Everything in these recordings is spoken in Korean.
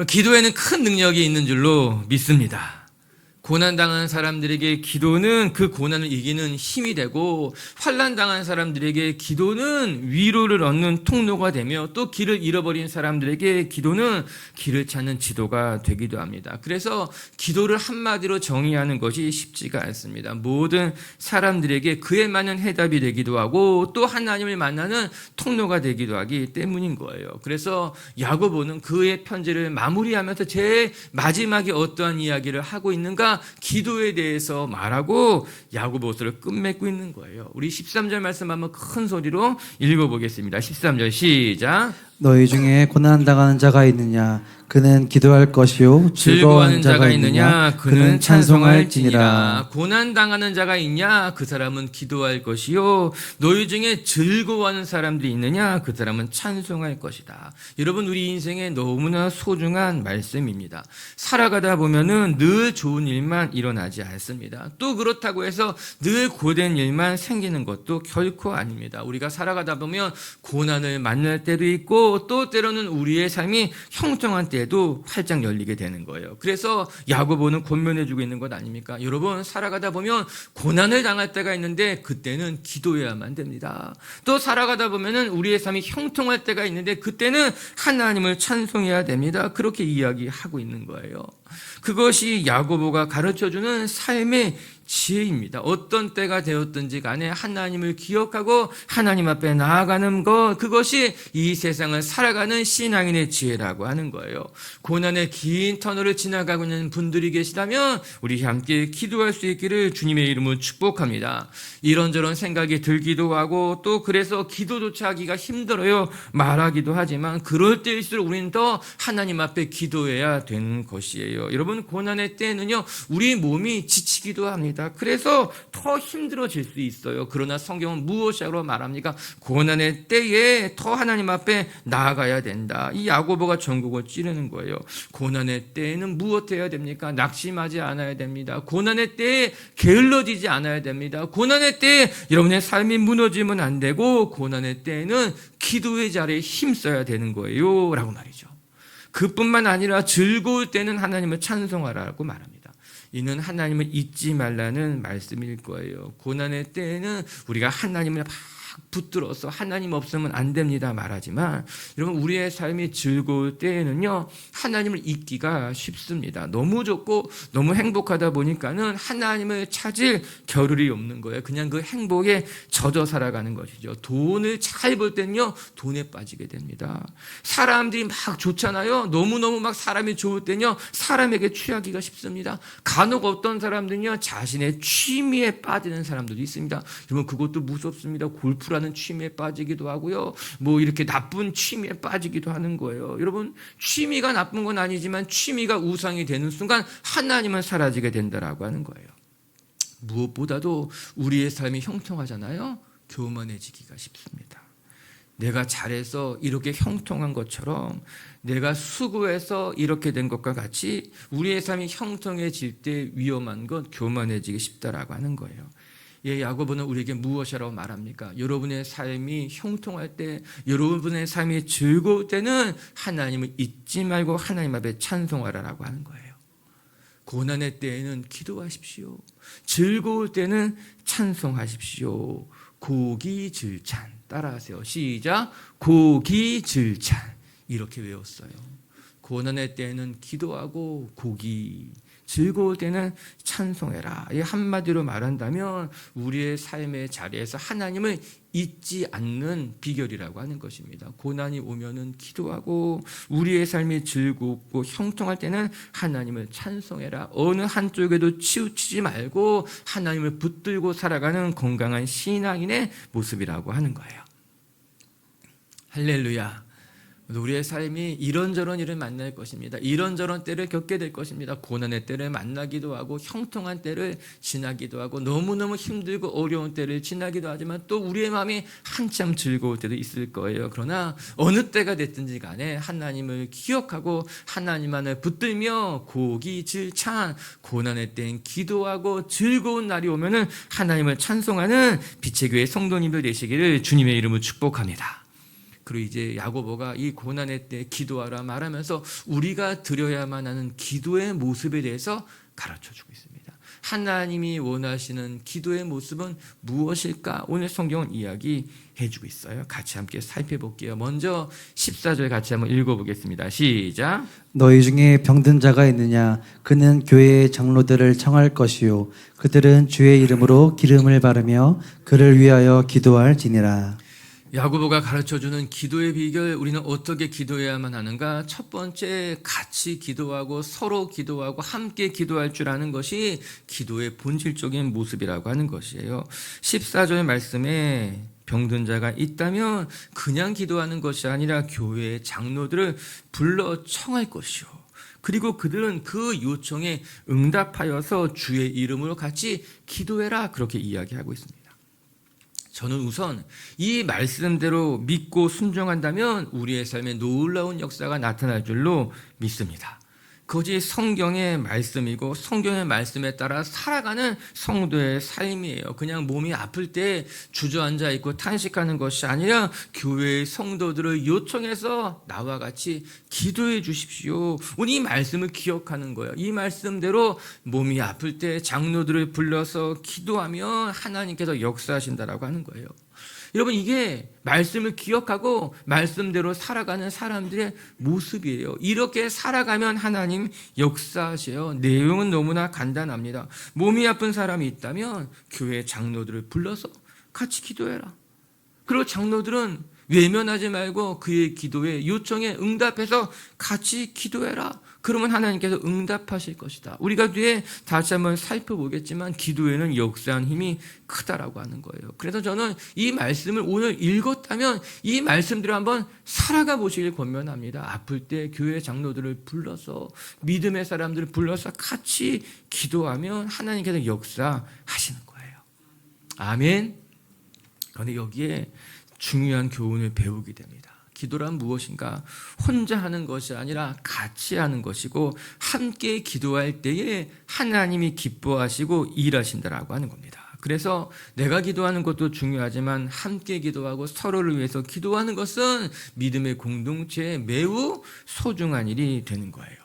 기도에는 큰 능력이 있는 줄로 믿습니다. 고난당한 사람들에게 기도는 그 고난을 이기는 힘이 되고, 환난당한 사람들에게 기도는 위로를 얻는 통로가 되며, 또 길을 잃어버린 사람들에게 기도는 길을 찾는 지도가 되기도 합니다. 그래서 기도를 한마디로 정의하는 것이 쉽지가 않습니다. 모든 사람들에게 그에 맞는 해답이 되기도 하고, 또 하나님을 만나는 통로가 되기도 하기 때문인 거예요. 그래서 야고보는 그의 편지를 마무리하면서 제일 마지막에 어떠한 이야기를 하고 있는가? 기도에 대해서 말하고 야고보서를 끝맺고 있는 거예요. 우리 13절 말씀 한번 큰 소리로 읽어보겠습니다. 13절 시작. 너희 중에 고난당하는 자가 있느냐? 그는 기도할 것이요. 즐거워하는 자가 있느냐? 그는 찬송할지니라. 고난당하는 자가 있냐? 그 사람은 기도할 것이요. 너희 중에 즐거워하는 사람들이 있느냐? 그 사람은 찬송할 것이다. 여러분, 우리 인생에 너무나 소중한 말씀입니다. 살아가다 보면은 늘 좋은 일만 일어나지 않습니다. 또 그렇다고 해서 늘 고된 일만 생기는 것도 결코 아닙니다. 우리가 살아가다 보면 고난을 만날 때도 있고, 또 때로는 우리의 삶이 형통한 때에도 활짝 열리게 되는 거예요. 그래서 야고보는 권면해주고 있는 것 아닙니까? 여러분, 살아가다 보면 고난을 당할 때가 있는데 그때는 기도해야만 됩니다. 또 살아가다 보면은 우리의 삶이 형통할 때가 있는데 그때는 하나님을 찬송해야 됩니다. 그렇게 이야기하고 있는 거예요. 그것이 야고보가 가르쳐주는 삶의 지혜입니다. 어떤 때가 되었든지 간에 하나님을 기억하고 하나님 앞에 나아가는 것, 그것이 이 세상을 살아가는 신앙인의 지혜라고 하는 거예요. 고난의 긴 터널을 지나가고 있는 분들이 계시다면 우리 함께 기도할 수 있기를 주님의 이름으로 축복합니다. 이런저런 생각이 들기도 하고, 또 그래서 기도조차 하기가 힘들어요 말하기도 하지만, 그럴 때일수록 우리는 더 하나님 앞에 기도해야 되는 것이에요. 여러분, 고난의 때에는요 우리 몸이 지치기도 합니다. 그래서 더 힘들어질 수 있어요. 그러나 성경은 무엇이라고 말합니까? 고난의 때에 더 하나님 앞에 나아가야 된다. 이 야고보가 전국을 찌르는 거예요. 고난의 때에는 무엇해야 됩니까? 낙심하지 않아야 됩니다. 고난의 때에 게을러지지 않아야 됩니다. 고난의 때에 여러분의 삶이 무너지면 안 되고, 고난의 때에는 기도의 자리에 힘써야 되는 거예요 라고 말이죠. 그뿐만 아니라 즐거울 때는 하나님을 찬송하라고 말합니다. 이는 하나님을 잊지 말라는 말씀일 거예요. 고난의 때에는 우리가 하나님을 막 붙들어서 하나님 없으면 안 됩니다 말하지만, 여러분, 우리의 삶이 즐거울 때에는요 하나님을 잊기가 쉽습니다. 너무 좋고 너무 행복하다 보니까는 하나님을 찾을 겨를이 없는 거예요. 그냥 그 행복에 젖어 살아가는 것이죠. 돈을 잘 벌 때는요 돈에 빠지게 됩니다. 사람들이 막 좋잖아요. 너무너무 막 사람이 좋을 때는요 사람에게 취하기가 쉽습니다. 간혹 어떤 사람들은요 자신의 취미에 빠지는 사람들도 있습니다. 여러분, 그것도 무섭습니다. 골프라는 취미에 빠지기도 하고요, 뭐 이렇게 나쁜 취미에 빠지기도 하는 거예요. 여러분, 취미가 나쁜 건 아니지만 취미가 우상이 되는 순간 하나님은 사라지게 된다라고 하는 거예요. 무엇보다도 우리의 삶이 형통하잖아요. 교만해지기가 쉽습니다. 내가 잘해서 이렇게 형통한 것처럼, 내가 수고해서 이렇게 된 것과 같이 우리의 삶이 형통해질 때 위험한 건 교만해지기 쉽다라고 하는 거예요. 예, 야고보는 우리에게 무엇이라고 말합니까? 여러분의 삶이 형통할 때, 여러분의 삶이 즐거울 때는 하나님을 잊지 말고 하나님 앞에 찬송하라라고 하는 거예요. 고난의 때에는 기도하십시오. 즐거울 때는 찬송하십시오. 고기질찬. 따라하세요. 시작. 고기질찬. 이렇게 외웠어요. 고난의 때에는 기도하고 고기, 즐거울 때는 찬송해라. 이 한마디로 말한다면 우리의 삶의 자리에서 하나님을 잊지 않는 비결이라고 하는 것입니다. 고난이 오면은 기도하고, 우리의 삶이 즐겁고 형통할 때는 하나님을 찬송해라. 어느 한쪽에도 치우치지 말고 하나님을 붙들고 살아가는 건강한 신앙인의 모습이라고 하는 거예요. 할렐루야. 우리의 삶이 이런저런 일을 만날 것입니다. 이런저런 때를 겪게 될 것입니다. 고난의 때를 만나기도 하고 형통한 때를 지나기도 하고 너무너무 힘들고 어려운 때를 지나기도 하지만 또 우리의 마음이 한참 즐거울 때도 있을 거예요. 그러나 어느 때가 됐든지 간에 하나님을 기억하고 하나님 안을 붙들며 고기질찬 고난의 때엔 기도하고 즐거운 날이 오면은 하나님을 찬송하는 빛의 교회 성도님들 되시기를 주님의 이름으로 축복합니다. 그리고 이제 야고보가 이 고난의 때 기도하라 말하면서 우리가 드려야만 하는 기도의 모습에 대해서 가르쳐주고 있습니다. 하나님이 원하시는 기도의 모습은 무엇일까? 오늘 성경은 이야기해주고 있어요. 같이 함께 살펴볼게요. 먼저 14절 같이 한번 읽어보겠습니다. 시작. 너희 중에 병든 자가 있느냐? 그는 교회의 장로들을 청할 것이요 그들은 주의 이름으로 기름을 바르며 그를 위하여 기도할지니라. 야고보가 가르쳐주는 기도의 비결, 우리는 어떻게 기도해야만 하는가? 첫 번째, 같이 기도하고 서로 기도하고 함께 기도할 줄 아는 것이 기도의 본질적인 모습이라고 하는 것이에요. 14절 말씀에 병든 자가 있다면 그냥 기도하는 것이 아니라 교회의 장로들을 불러 청할 것이요. 그리고 그들은 그 요청에 응답하여서 주의 이름으로 같이 기도해라, 그렇게 이야기하고 있습니다. 저는 우선 이 말씀대로 믿고 순종한다면 우리의 삶에 놀라운 역사가 나타날 줄로 믿습니다. 그것이 성경의 말씀이고 성경의 말씀에 따라 살아가는 성도의 삶이에요. 그냥 몸이 아플 때 주저앉아 있고 탄식하는 것이 아니라 교회의 성도들을 요청해서 나와 같이 기도해 주십시오. 오늘 이 말씀을 기억하는 거예요. 이 말씀대로 몸이 아플 때 장로들을 불러서 기도하면 하나님께서 역사하신다라고 하는 거예요. 여러분, 이게 말씀을 기억하고 말씀대로 살아가는 사람들의 모습이에요. 이렇게 살아가면 하나님 역사하세요. 내용은 너무나 간단합니다. 몸이 아픈 사람이 있다면 교회 장로들을 불러서 같이 기도해라. 그리고 장로들은 외면하지 말고 그의 기도에 요청에 응답해서 같이 기도해라. 그러면 하나님께서 응답하실 것이다. 우리가 뒤에 다시 한번 살펴보겠지만 기도에는 역사한 힘이 크다라고 하는 거예요. 그래서 저는 이 말씀을 오늘 읽었다면 이 말씀대로 한번 살아가 보시길 권면합니다. 아플 때 교회 장로들을 불러서 믿음의 사람들을 불러서 같이 기도하면 하나님께서 역사하시는 거예요. 아멘. 그런데 여기에 중요한 교훈을 배우게 됩니다. 기도란 무엇인가? 혼자 하는 것이 아니라 같이 하는 것이고 함께 기도할 때에 하나님이 기뻐하시고 일하신다라고 하는 겁니다. 그래서 내가 기도하는 것도 중요하지만 함께 기도하고 서로를 위해서 기도하는 것은 믿음의 공동체에 매우 소중한 일이 되는 거예요.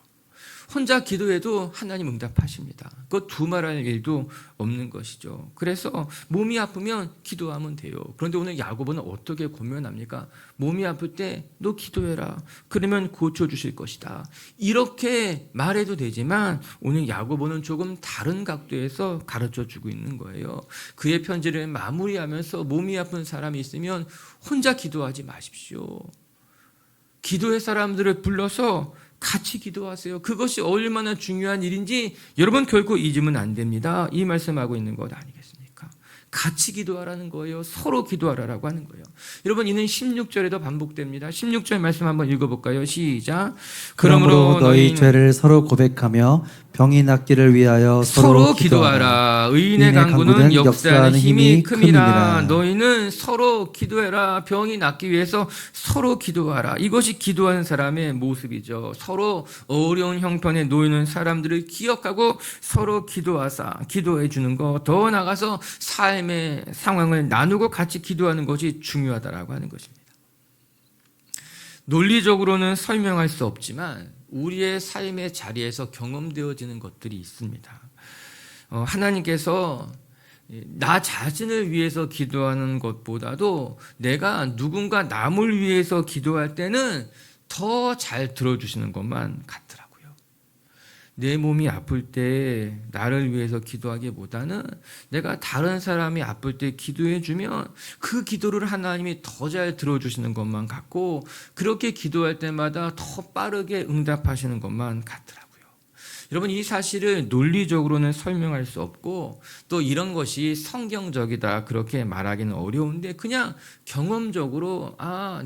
혼자 기도해도 하나님 응답하십니다. 그거 두말할 일도 없는 것이죠. 그래서 몸이 아프면 기도하면 돼요. 그런데 오늘 야고보는 어떻게 권면합니까? 몸이 아플 때 너 기도해라. 그러면 고쳐주실 것이다. 이렇게 말해도 되지만 오늘 야고보는 조금 다른 각도에서 가르쳐주고 있는 거예요. 그의 편지를 마무리하면서 몸이 아픈 사람이 있으면 혼자 기도하지 마십시오. 기도의 사람들을 불러서 같이 기도하세요. 그것이 얼마나 중요한 일인지 여러분 결코 잊으면 안 됩니다. 이 말씀하고 있는 것 아니겠습니까? 같이 기도하라는 거예요. 서로 기도하라라고 하는 거예요. 여러분, 이는 16절에도 반복됩니다. 16절 말씀 한번 읽어볼까요? 시작. 그러므로 너희 죄를 서로 고백하며 병이 낫기를 위하여 서로 기도하라. 의인의 강구는 역사하는 힘이 큼이라. 너희는 서로 기도해라. 병이 낫기 위해서 서로 기도하라. 이것이 기도하는 사람의 모습이죠. 서로 어려운 형편에 놓이는 사람들을 기억하고 서로 기도하사 기도해 주는 것, 더 나아가서 삶의 상황을 나누고 같이 기도하는 것이 중요하다라고 하는 것입니다. 논리적으로는 설명할 수 없지만 우리의 삶의 자리에서 경험되어지는 것들이 있습니다. 하나님께서 나 자신을 위해서 기도하는 것보다도 내가 누군가 남을 위해서 기도할 때는 더 잘 들어주시는 것만 같더라고요. 내 몸이 아플 때 나를 위해서 기도하기보다는 내가 다른 사람이 아플 때 기도해 주면 그 기도를 하나님이 더 잘 들어주시는 것만 같고 그렇게 기도할 때마다 더 빠르게 응답하시는 것만 같더라고요. 여러분, 이 사실을 논리적으로는 설명할 수 없고 또 이런 것이 성경적이다 그렇게 말하기는 어려운데 그냥 경험적으로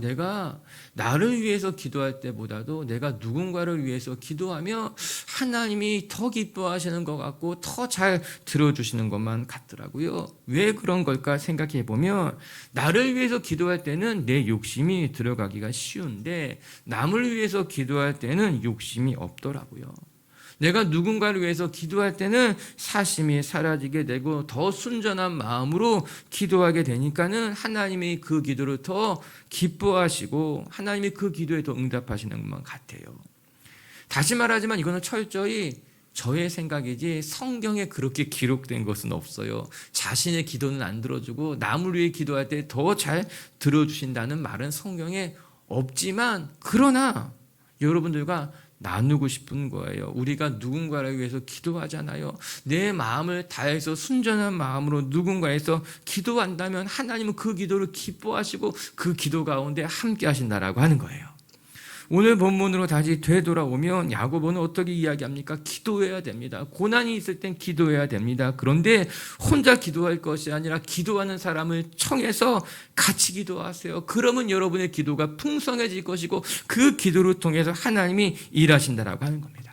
내가 나를 위해서 기도할 때보다도 내가 누군가를 위해서 기도하며 하나님이 더 기뻐하시는 것 같고 더 잘 들어주시는 것만 같더라고요. 왜 그런 걸까 생각해 보면 나를 위해서 기도할 때는 내 욕심이 들어가기가 쉬운데 남을 위해서 기도할 때는 욕심이 없더라고요. 내가 누군가를 위해서 기도할 때는 사심이 사라지게 되고 더 순전한 마음으로 기도하게 되니까는 하나님이 그 기도를 더 기뻐하시고 하나님이 그 기도에 더 응답하시는 것만 같아요. 다시 말하지만 이거는 철저히 저의 생각이지 성경에 그렇게 기록된 것은 없어요. 자신의 기도는 안 들어주고 남을 위해 기도할 때 더 잘 들어주신다는 말은 성경에 없지만 그러나 여러분들과 나누고 싶은 거예요. 우리가 누군가를 위해서 기도하잖아요. 내 마음을 다해서 순전한 마음으로 누군가에서 기도한다면 하나님은 그 기도를 기뻐하시고 그 기도 가운데 함께 하신다라고 하는 거예요. 오늘 본문으로 다시 되돌아오면 야고보는 어떻게 이야기합니까? 기도해야 됩니다. 고난이 있을 땐 기도해야 됩니다. 그런데 혼자 기도할 것이 아니라 기도하는 사람을 청해서 같이 기도하세요. 그러면 여러분의 기도가 풍성해질 것이고 그 기도를 통해서 하나님이 일하신다라고 하는 겁니다.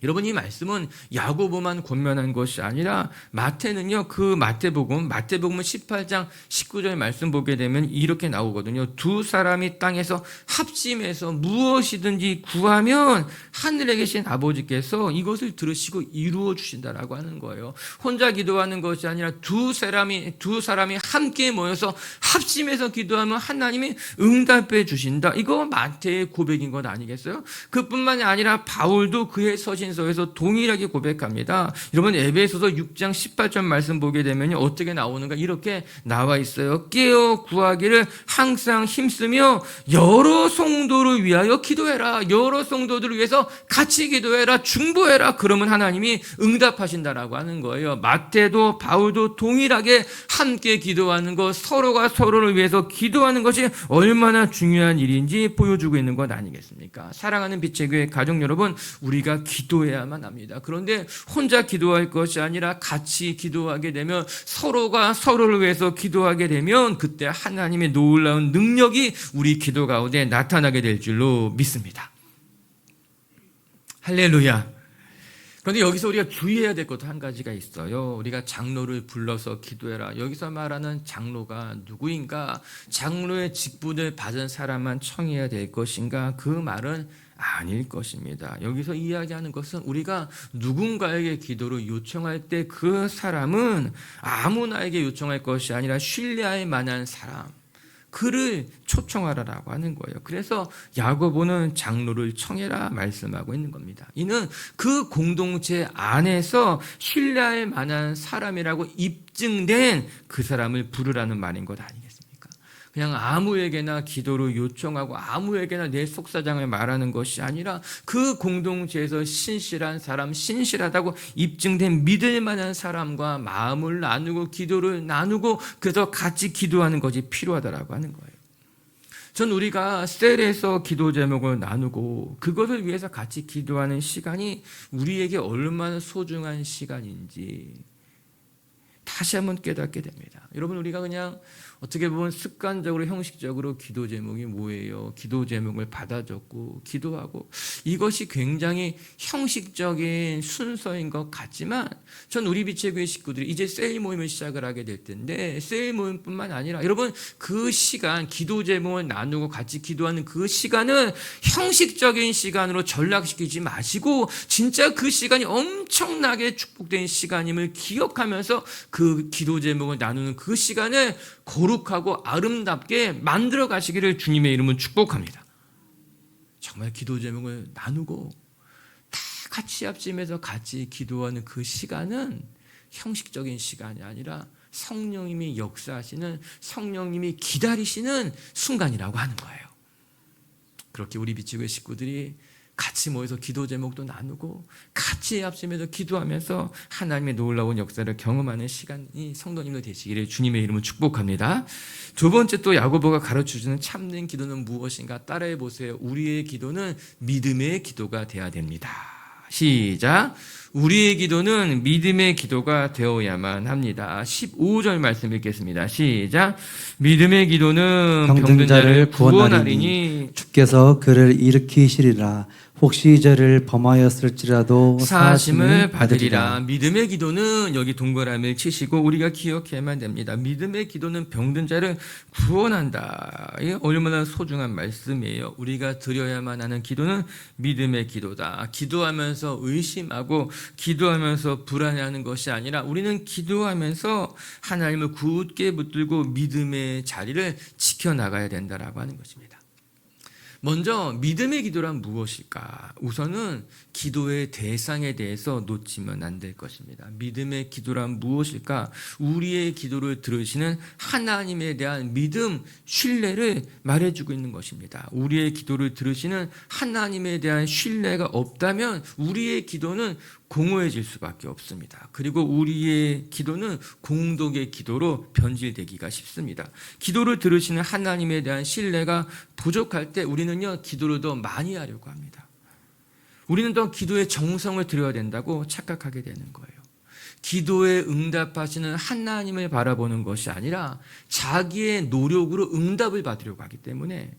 여러분, 이 말씀은 야고보만 권면한 것이 아니라 마태는요, 그 마태복음은 18장 19절 말씀 보게 되면 이렇게 나오거든요. 두 사람이 땅에서 합심해서 무엇이든지 구하면 하늘에 계신 아버지께서 이것을 들으시고 이루어 주신다라고 하는 거예요. 혼자 기도하는 것이 아니라 두 사람이 함께 모여서 합심해서 기도하면 하나님이 응답해 주신다. 이거 마태의 고백인 것 아니겠어요? 그뿐만이 아니라 바울도 그의 서신서에서 동일하게 고백합니다. 여러분, 에베소서 6장 18절 말씀 보게 되면 어떻게 나오는가? 이렇게 나와 있어요. 깨어 구하기를 항상 힘쓰며 여러 성도를 위하여 기도해라. 여러 성도들을 위해서 같이 기도해라. 중보해라. 그러면 하나님이 응답하신다라고 하는 거예요. 마태도 바울도 동일하게 함께 기도하는 것, 서로가 서로를 위해서 기도하는 것이 얼마나 중요한 일인지 보여주고 있는 것 아니겠습니까? 사랑하는 빛의 교회 가족 여러분, 우리가 기도해야만 합니다. 그런데 혼자 기도할 것이 아니라 같이 기도하게 되면 서로가 서로를 위해서 기도하게 되면 그때 하나님의 놀라운 능력이 우리 기도 가운데 나타나게 될 줄로 믿습니다. 할렐루야. 그런데 여기서 우리가 주의해야 될 것도 한 가지가 있어요. 우리가 장로를 불러서 기도해라. 여기서 말하는 장로가 누구인가? 장로의 직분을 받은 사람만 청해야 될 것인가? 그 말은 아닐 것입니다. 여기서 이야기하는 것은 우리가 누군가에게 기도를 요청할 때 그 사람은 아무나에게 요청할 것이 아니라 신뢰할 만한 사람, 그를 초청하라라고 하는 거예요. 그래서 야고보는 장로를 청해라 말씀하고 있는 겁니다. 이는 그 공동체 안에서 신뢰할 만한 사람이라고 입증된 그 사람을 부르라는 말인 것 아니겠습니까? 그냥 아무에게나 기도를 요청하고 아무에게나 내 속사정을 말하는 것이 아니라 그 공동체에서 신실한 사람, 신실하다고 입증된 믿을 만한 사람과 마음을 나누고 기도를 나누고 그래서 같이 기도하는 것이 필요하다라고 하는 거예요. 전 우리가 셀에서 기도 제목을 나누고 그것을 위해서 같이 기도하는 시간이 우리에게 얼마나 소중한 시간인지 다시 한번 깨닫게 됩니다. 여러분, 우리가 그냥 어떻게 보면 습관적으로 형식적으로 기도 제목이 뭐예요? 기도 제목을 받아 적고 기도하고 이것이 굉장히 형식적인 순서인 것 같지만 전 우리 빛의 교회 식구들이 이제 세일 모임을 시작을 하게 될 텐데 세일 모임뿐만 아니라 여러분 그 시간 기도 제목을 나누고 같이 기도하는 그 시간은 형식적인 시간으로 전락시키지 마시고 진짜 그 시간이 엄청나게 축복된 시간임을 기억하면서 그 기도 제목을 나누는 그 시간을 거룩하고 아름답게 만들어 가시기를 주님의 이름으로 축복합니다. 정말 기도 제목을 나누고 다 같이 합심해서 같이 기도하는 그 시간은 형식적인 시간이 아니라 성령님이 역사하시는, 성령님이 기다리시는 순간이라고 하는 거예요. 그렇게 우리 빛의 식구들이 같이 모여서 기도 제목도 나누고 같이 합심해서 기도하면서 하나님의 놀라운 역사를 경험하는 시간이 성도님들 되시기를 주님의 이름으로 축복합니다. 두 번째 또 야고보가 가르쳐주는 참된 기도는 무엇인가 따라해 보세요. 우리의 기도는 믿음의 기도가 돼야 됩니다. 시작. 우리의 기도는 믿음의 기도가 되어야만 합니다. 15절 말씀 읽겠습니다. 시작. 믿음의 기도는 병든 자를 구원하리니 주께서 그를 일으키시리라. 혹시 죄를 범하였을지라도 사하심을 받으리라. 믿음의 기도는 여기 동그라미를 치시고 우리가 기억해야만 됩니다. 믿음의 기도는 병든 자를 구원한다. 이게 얼마나 소중한 말씀이에요. 우리가 드려야만 하는 기도는 믿음의 기도다. 기도하면서 의심하고 기도하면서 불안해하는 것이 아니라 우리는 기도하면서 하나님을 굳게 붙들고 믿음의 자리를 지켜나가야 된다라고 하는 것입니다. 먼저 믿음의 기도란 무엇일까? 우선은 기도의 대상에 대해서 놓치면 안 될 것입니다. 믿음의 기도란 무엇일까? 우리의 기도를 들으시는 하나님에 대한 믿음, 신뢰를 말해주고 있는 것입니다. 우리의 기도를 들으시는 하나님에 대한 신뢰가 없다면 우리의 기도는 공허해질 수밖에 없습니다. 그리고 우리의 기도는 공덕의 기도로 변질되기가 쉽습니다. 기도를 들으시는 하나님에 대한 신뢰가 부족할 때 우리는요, 기도를 더 많이 하려고 합니다. 우리는 더 기도의 정성을 들여야 된다고 착각하게 되는 거예요. 기도에 응답하시는 하나님을 바라보는 것이 아니라 자기의 노력으로 응답을 받으려고 하기 때문에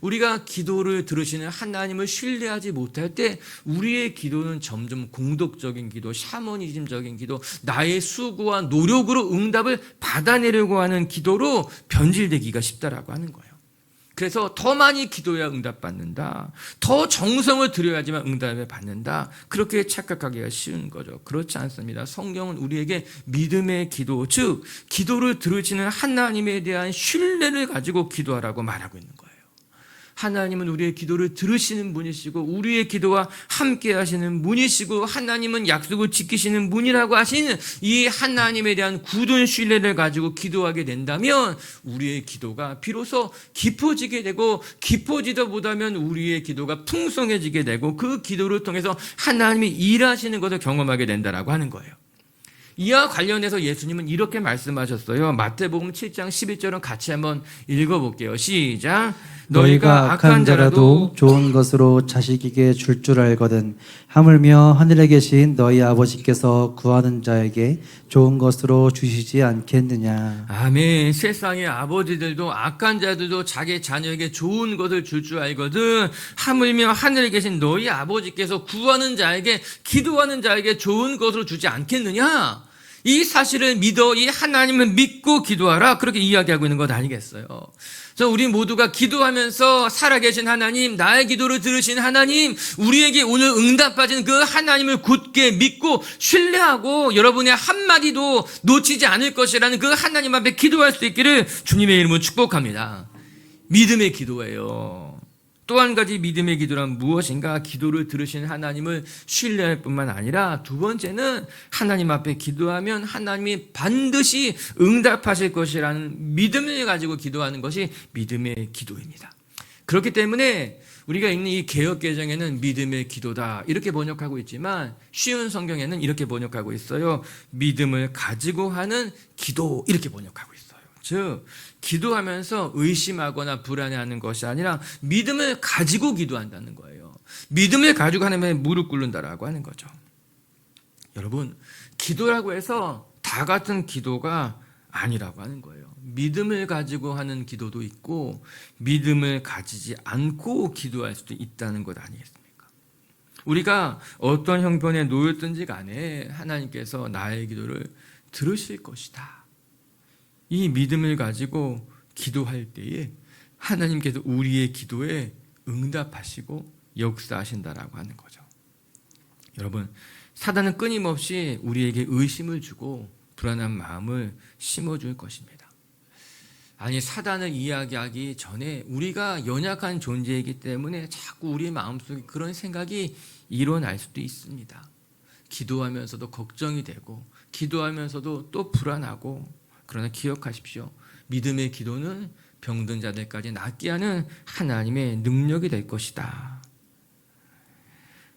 우리가 기도를 들으시는 하나님을 신뢰하지 못할 때 우리의 기도는 점점 공덕적인 기도, 샤머니즘적인 기도, 나의 수고와 노력으로 응답을 받아내려고 하는 기도로 변질되기가 쉽다라고 하는 거예요. 그래서 더 많이 기도해야 응답받는다. 더 정성을 들여야지만 응답을 받는다. 그렇게 착각하기가 쉬운 거죠. 그렇지 않습니다. 성경은 우리에게 믿음의 기도, 즉 기도를 들으시는 하나님에 대한 신뢰를 가지고 기도하라고 말하고 있는 거예요. 하나님은 우리의 기도를 들으시는 분이시고 우리의 기도와 함께 하시는 분이시고 하나님은 약속을 지키시는 분이라고 하시는 이 하나님에 대한 굳은 신뢰를 가지고 기도하게 된다면 우리의 기도가 비로소 깊어지게 되고 깊어지다 보다면 우리의 기도가 풍성해지게 되고 그 기도를 통해서 하나님이 일하시는 것을 경험하게 된다라고 하는 거예요. 이와 관련해서 예수님은 이렇게 말씀하셨어요. 마태복음 7장 11절은 같이 한번 읽어볼게요. 시작. 너희가 악한 자라도 좋은 것으로 자식에게 줄 줄 알거든 하물며 하늘에 계신 너희 아버지께서 구하는 자에게 좋은 것으로 주시지 않겠느냐. 아멘. 세상의 아버지들도 악한 자들도 자기 자녀에게 좋은 것을 줄 줄 알거든 하물며 하늘에 계신 너희 아버지께서 구하는 자에게 기도하는 자에게 좋은 것으로 주지 않겠느냐. 이 사실을 믿어 이 하나님을 믿고 기도하라. 그렇게 이야기하고 있는 것 아니겠어요. 그래서 우리 모두가 기도하면서 살아계신 하나님, 나의 기도를 들으신 하나님, 우리에게 오늘 응답하신 그 하나님을 굳게 믿고 신뢰하고 여러분의 한마디도 놓치지 않을 것이라는 그 하나님 앞에 기도할 수 있기를 주님의 이름으로 축복합니다. 믿음의 기도예요. 또 한 가지 믿음의 기도란 무엇인가? 기도를 들으신 하나님을 신뢰할 뿐만 아니라 두 번째는 하나님 앞에 기도하면 하나님이 반드시 응답하실 것이라는 믿음을 가지고 기도하는 것이 믿음의 기도입니다. 그렇기 때문에 우리가 읽는 이 개역개정에는 믿음의 기도다 이렇게 번역하고 있지만 쉬운 성경에는 이렇게 번역하고 있어요. 믿음을 가지고 하는 기도 이렇게 번역하고 있어요. 즉 기도하면서 의심하거나 불안해하는 것이 아니라 믿음을 가지고 기도한다는 거예요. 믿음을 가지고 하나님의 무릎 꿇는다라고 하는 거죠. 여러분, 기도라고 해서 다 같은 기도가 아니라고 하는 거예요. 믿음을 가지고 하는 기도도 있고 믿음을 가지지 않고 기도할 수도 있다는 것 아니겠습니까? 우리가 어떤 형편에 놓였든지 간에 하나님께서 나의 기도를 들으실 것이다. 이 믿음을 가지고 기도할 때에 하나님께서 우리의 기도에 응답하시고 역사하신다라고 하는 거죠. 여러분, 사단은 끊임없이 우리에게 의심을 주고 불안한 마음을 심어줄 것입니다. 아니, 사단을 이야기하기 전에 우리가 연약한 존재이기 때문에 자꾸 우리의 마음속에 그런 생각이 일어날 수도 있습니다. 기도하면서도 걱정이 되고 기도하면서도 또 불안하고. 그러나 기억하십시오. 믿음의 기도는 병든 자들까지 낫게 하는 하나님의 능력이 될 것이다.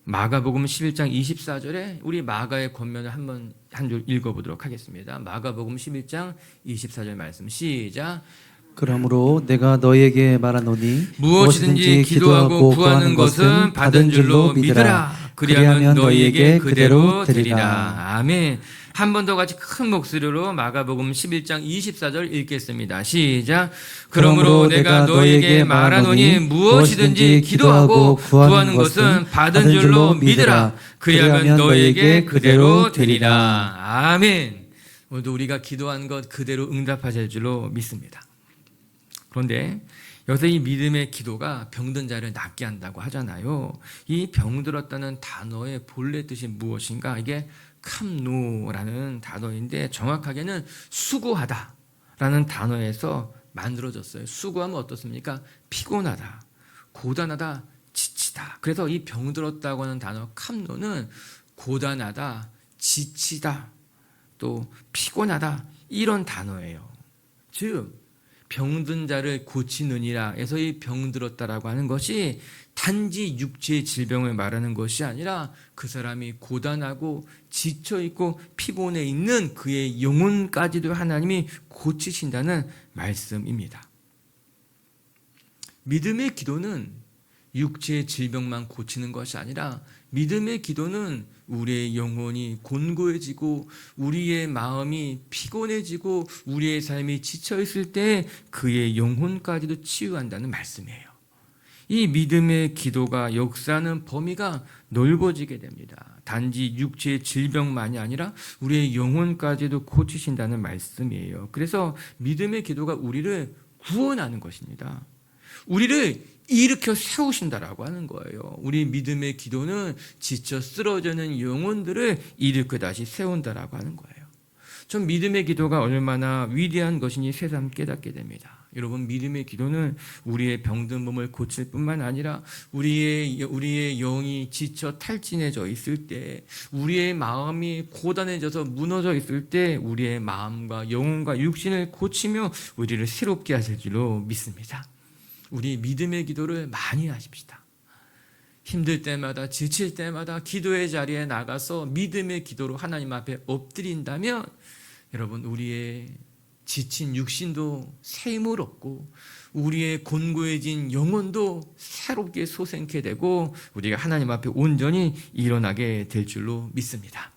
마가복음 11장 24절에 우리 마가의 권면을 한 줄 읽어보도록 하겠습니다. 마가복음 11장 24절 말씀 시작. 그러므로 내가 너희에게 말하노니 무엇이든지 기도하고 구하는 것은 받은 줄로 믿으라. 그리하면 너희에게 그대로 되리라. 아멘. 한 번 더 같이 큰 목소리로 마가복음 11장 24절 읽겠습니다. 시작. 그러므로 내가 너희에게 말하노니 무엇이든지 기도하고 구하는 것은 받은 줄로 믿으라. 그리하면 너희에게 그대로 되리라. 아멘. 오늘도 우리가 기도한 것 그대로 응답하실 줄로 믿습니다. 그런데 여기서 이 믿음의 기도가 병든 자를 낫게 한다고 하잖아요. 이 병들었다는 단어의 본래 뜻이 무엇인가? 이게 캄노라는 단어인데 정확하게는 수고하다라는 단어에서 만들어졌어요. 수고하면 어떻습니까? 피곤하다, 고단하다, 지치다. 그래서 이 병들었다고 하는 단어 캄노는 고단하다, 지치다, 또 피곤하다 이런 단어예요. 즉 병든 자를 고치느니라 해서 이 병들었다라고 하는 것이 단지 육체의 질병을 말하는 것이 아니라 그 사람이 고단하고 지쳐있고 피곤해 있는 그의 영혼까지도 하나님이 고치신다는 말씀입니다. 믿음의 기도는 육체의 질병만 고치는 것이 아니라 믿음의 기도는 우리의 영혼이 곤고해지고 우리의 마음이 피곤해지고 우리의 삶이 지쳐있을 때 그의 영혼까지도 치유한다는 말씀이에요. 이 믿음의 기도가 역사하는 범위가 넓어지게 됩니다. 단지 육체의 질병만이 아니라 우리의 영혼까지도 고치신다는 말씀이에요. 그래서 믿음의 기도가 우리를 구원하는 것입니다. 우리를 일으켜 세우신다라고 하는 거예요. 우리 믿음의 기도는 지쳐 쓰러지는 영혼들을 일으켜 다시 세운다라고 하는 거예요. 전 믿음의 기도가 얼마나 위대한 것인지 새삼 깨닫게 됩니다. 여러분, 믿음의 기도는 우리의 병든 몸을 고칠 뿐만 아니라 우리의 영이 지쳐 탈진해져 있을 때, 우리의 마음이 고단해져서 무너져 있을 때 우리의 마음과 영혼과 육신을 고치며 우리를 새롭게 하실 줄로 믿습니다. 우리 믿음의 기도를 많이 하십시다. 힘들 때마다 지칠 때마다 기도의 자리에 나가서 믿음의 기도로 하나님 앞에 엎드린다면 여러분, 우리의 지친 육신도 새 힘을 얻고 우리의 곤고해진 영혼도 새롭게 솟게 되고 우리가 하나님 앞에 온전히 일어나게 될 줄로 믿습니다.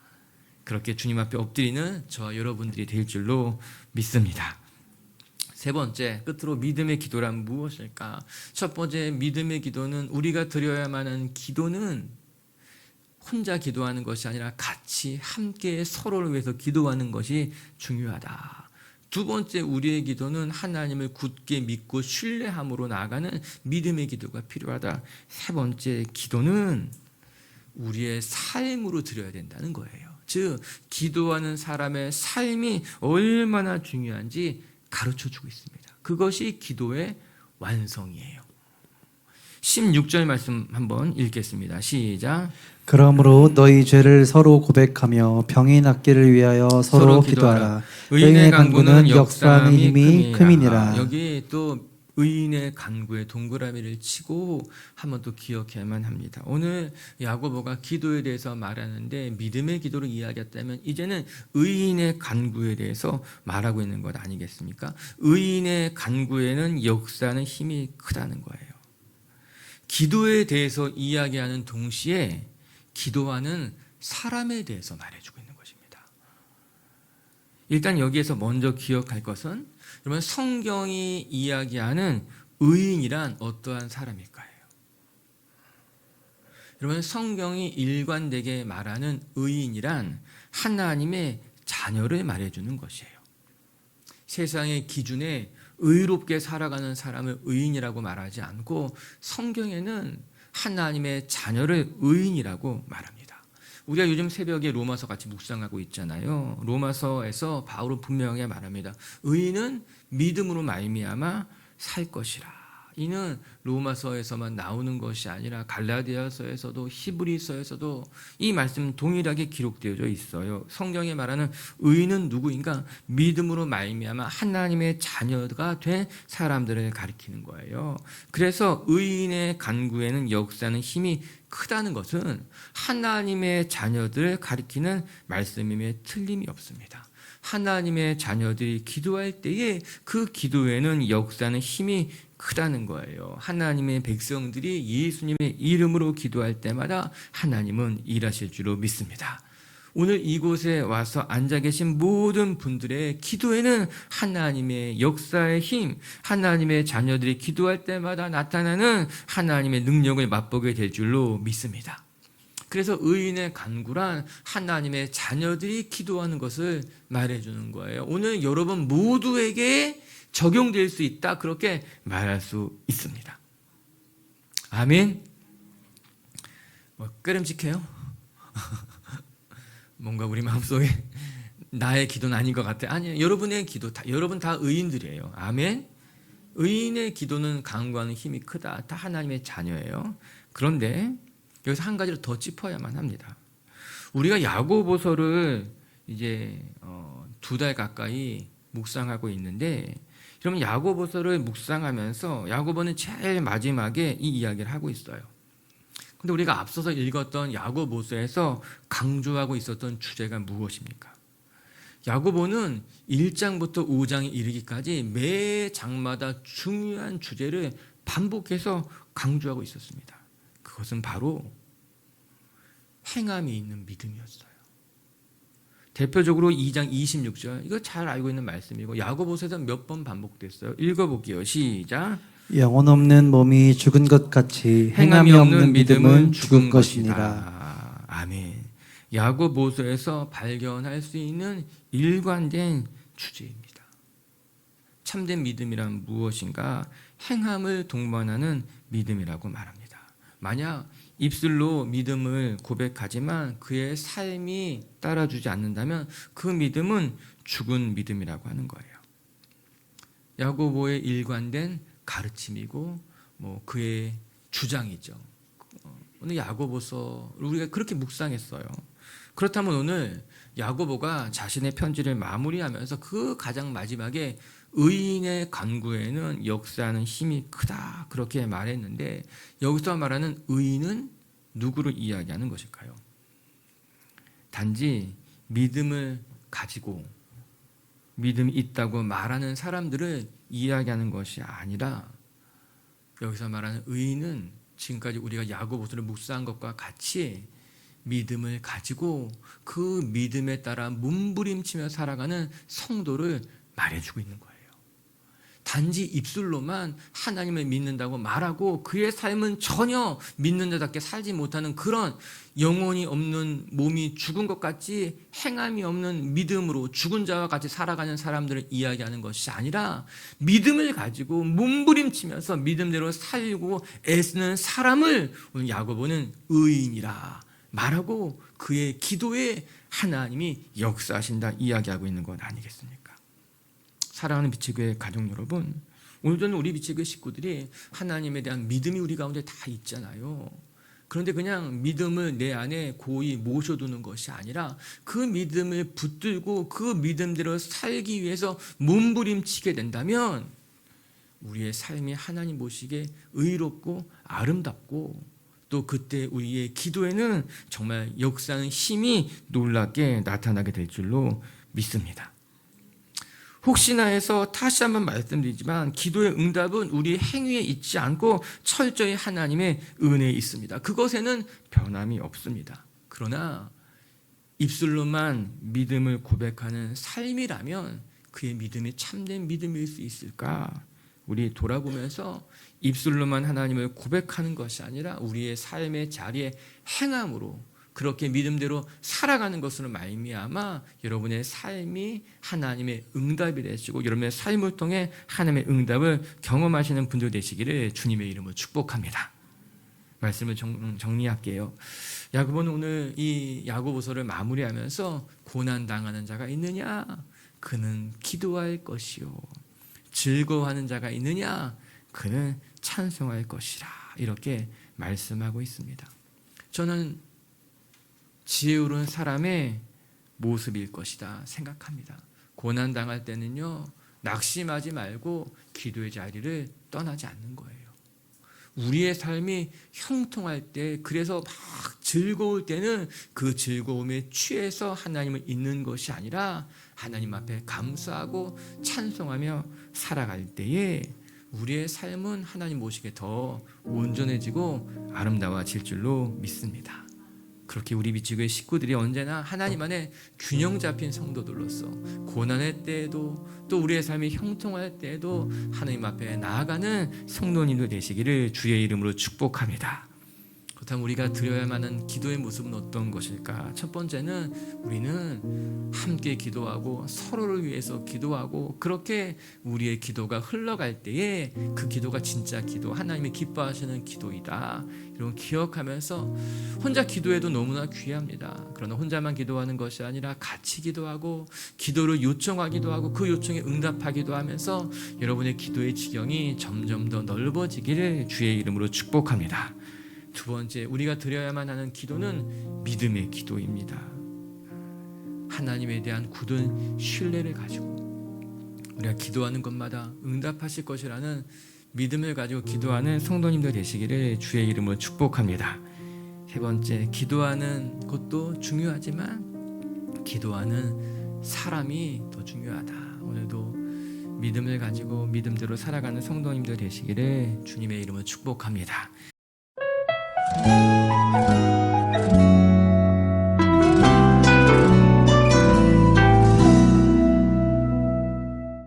그렇게 주님 앞에 엎드리는 저와 여러분들이 될 줄로 믿습니다. 세 번째, 끝으로 믿음의 기도란 무엇일까? 첫 번째, 믿음의 기도는 우리가 드려야만 하는 기도는 혼자 기도하는 것이 아니라 같이 함께 서로를 위해서 기도하는 것이 중요하다. 두 번째, 우리의 기도는 하나님을 굳게 믿고 신뢰함으로 나아가는 믿음의 기도가 필요하다. 세 번째, 기도는 우리의 삶으로 드려야 된다는 거예요. 즉, 기도하는 사람의 삶이 얼마나 중요한지 가르쳐주고 있습니다. 그것이 기도의 완성이에요. 16절 말씀 한번 읽겠습니다. 시작. 그러므로 너희 죄를 서로 고백하며 병이 낫기를 위하여 서로 기도하라. 의인의 간구는 역사하는 힘이 큼이니라. 여기 또 의인의 간구에 동그라미를 치고 한번 또 기억해야만 합니다. 오늘 야고보가 기도에 대해서 말하는데 믿음의 기도를 이야기했다면 이제는 의인의 간구에 대해서 말하고 있는 것 아니겠습니까? 의인의 간구에는 역사하는 힘이 크다는 거예요. 기도에 대해서 이야기하는 동시에 기도하는 사람에 대해서 말해주고 있는 것입니다. 일단 여기에서 먼저 기억할 것은 여러분, 성경이 이야기하는 의인이란 어떠한 사람일까요? 여러분, 성경이 일관되게 말하는 의인이란 하나님의 자녀를 말해주는 것이에요. 세상의 기준에 의롭게 살아가는 사람을 의인이라고 말하지 않고 성경에는 하나님의 자녀를 의인이라고 말합니다. 우리가 요즘 새벽에 로마서 같이 묵상하고 있잖아요. 로마서에서 바울은 분명하게 말합니다. 의인은 믿음으로 말미암아 살 것이라. 이는 로마서에서만 나오는 것이 아니라 갈라디아서에서도 히브리서에서도 이 말씀은 동일하게 기록되어져 있어요. 성경에 말하는 의인은 누구인가? 믿음으로 말미암아 하나님의 자녀가 된 사람들을 가리키는 거예요. 그래서 의인의 간구에는 역사는 힘이 크다는 것은 하나님의 자녀들을 가리키는 말씀임에 틀림이 없습니다. 하나님의 자녀들이 기도할 때에 그 기도에는 역사하는 힘이 크다는 거예요. 하나님의 백성들이 예수님의 이름으로 기도할 때마다 하나님은 일하실 줄로 믿습니다. 오늘 이곳에 와서 앉아 계신 모든 분들의 기도에는 하나님의 역사의 힘, 하나님의 자녀들이 기도할 때마다 나타나는 하나님의 능력을 맛보게 될 줄로 믿습니다. 그래서 의인의 간구란 하나님의 자녀들이 기도하는 것을 말해주는 거예요. 오늘 여러분 모두에게 적용될 수 있다, 그렇게 말할 수 있습니다. 아멘. 끄름직해요? 뭔가 우리 마음속에 나의 기도는 아닌 것 같아. 아니에요. 여러분의 기도, 여러분 다 의인들이에요. 아멘. 의인의 기도는 간구하는 힘이 크다. 다 하나님의 자녀예요. 그런데 여기서 한 가지를 더 짚어야만 합니다. 우리가 야고보서를 이제 2달 가까이 묵상하고 있는데, 여러분 야고보서를 묵상하면서 야고보는 제일 마지막에 이 이야기를 하고 있어요. 근데 우리가 앞서서 읽었던 야고보서에서 강조하고 있었던 주제가 무엇입니까? 야고보는 1장부터 5장에 이르기까지 매 장마다 중요한 주제를 반복해서 강조하고 있었습니다. 그것은 바로 행함이 있는 믿음이었어요. 대표적으로 2장 26절, 이거 잘 알고 있는 말씀이고 야고보서에서 몇 번 반복됐어요. 읽어볼게요. 시작. 영혼 없는 몸이 죽은 것 같이 행함이 없는 믿음은 죽은 것이니라. 아멘. 야고보서에서 발견할 수 있는 일관된 주제입니다. 참된 믿음이란 무엇인가? 행함을 동반하는 믿음이라고 말합니다. 만약 입술로 믿음을 고백하지만 그의 삶이 따라주지 않는다면 그 믿음은 죽은 믿음이라고 하는 거예요. 야고보의 일관된 가르침이고 그의 주장이죠. 오늘 야고보서를 우리가 그렇게 묵상했어요. 그렇다면 오늘 야고보가 자신의 편지를 마무리하면서 그 가장 마지막에 의인의 간구에는 역사하는 힘이 크다, 그렇게 말했는데, 여기서 말하는 의인은 누구를 이야기하는 것일까요? 단지 믿음을 가지고 믿음이 있다고 말하는 사람들을 이야기하는 것이 아니라, 여기서 말하는 의인은 지금까지 우리가 야고보서를 묵상한 것과 같이 믿음을 가지고 그 믿음에 따라 몸부림치며 살아가는 성도를 말해주고 있는 거예요. 단지 입술로만 하나님을 믿는다고 말하고 그의 삶은 전혀 믿는 자답게 살지 못하는 그런 영혼이 없는, 몸이 죽은 것 같이 행함이 없는 믿음으로 죽은 자와 같이 살아가는 사람들을 이야기하는 것이 아니라, 믿음을 가지고 몸부림치면서 믿음대로 살고 애쓰는 사람을 오늘 야고보는 의인이라 말하고 그의 기도에 하나님이 역사하신다 이야기하고 있는 것 아니겠습니까? 사랑하는 비치교회 가족 여러분, 오늘은 우리 비치교회 식구들이 하나님에 대한 믿음이 우리 가운데 다 있잖아요. 그런데 그냥 믿음을 내 안에 고이 모셔두는 것이 아니라 그 믿음을 붙들고 그 믿음대로 살기 위해서 몸부림치게 된다면 우리의 삶이 하나님 보시기에 의롭고 아름답고, 또 그때 우리의 기도에는 정말 역사하는 힘이 놀랍게 나타나게 될 줄로 믿습니다. 혹시나 해서 다시 한번 말씀드리지만, 기도의 응답은 우리 행위에 있지 않고 철저히 하나님의 은혜에 있습니다. 그것에는 변함이 없습니다. 그러나 입술로만 믿음을 고백하는 삶이라면 그의 믿음이 참된 믿음일 수 있을까? 우리 돌아보면서 입술로만 하나님을 고백하는 것이 아니라 우리의 삶의 자리에 행함으로 그렇게 믿음대로 살아가는 것으로 말미암아 여러분의 삶이 하나님의 응답이 되시고 여러분의 삶을 통해 하나님의 응답을 경험하시는 분들 되시기를 주님의 이름으로 축복합니다. 말씀을 정리할게요. 야고보는 오늘 이 야고보서를 마무리하면서 고난당하는 자가 있느냐? 그는 기도할 것이요. 즐거워하는 자가 있느냐? 그는 찬송할 것이라. 이렇게 말씀하고 있습니다. 저는 지혜로운 사람의 모습일 것이다 생각합니다. 고난당할 때는요, 낙심하지 말고 기도의 자리를 떠나지 않는 거예요. 우리의 삶이 형통할 때, 그래서 막 즐거울 때는 그 즐거움에 취해서 하나님을 잊는 것이 아니라 하나님 앞에 감사하고 찬송하며 살아갈 때에 우리의 삶은 하나님 모시기에 더 온전해지고 아름다워질 줄로 믿습니다. 그렇게 우리 미치교회 식구들이 언제나 하나님 안에 균형 잡힌 성도들로서 고난의 때에도 또 우리의 삶이 형통할 때에도 하나님 앞에 나아가는 성도님들 되시기를 주의 이름으로 축복합니다. 그렇다면 우리가 드려야만 하는 기도의 모습은 어떤 것일까? 첫 번째는 우리는 함께 기도하고 서로를 위해서 기도하고, 그렇게 우리의 기도가 흘러갈 때에 그 기도가 진짜 기도, 하나님이 기뻐하시는 기도이다, 이런 기억하면서 혼자 기도해도 너무나 귀합니다. 그러나 혼자만 기도하는 것이 아니라 같이 기도하고 기도를 요청하기도 하고 그 요청에 응답하기도 하면서 여러분의 기도의 지경이 점점 더 넓어지기를 주의 이름으로 축복합니다. 두 번째, 우리가 드려야만 하는 기도는 믿음의 기도입니다. 하나님에 대한 굳은 신뢰를 가지고 우리가 기도하는 것마다 응답하실 것이라는 믿음을 가지고 기도하는 성도님들 되시기를 주의 이름으로 축복합니다. 세 번째, 기도하는 것도 중요하지만 기도하는 사람이 더 중요하다. 오늘도 믿음을 가지고 믿음대로 살아가는 성도님들 되시기를 주님의 이름으로 축복합니다.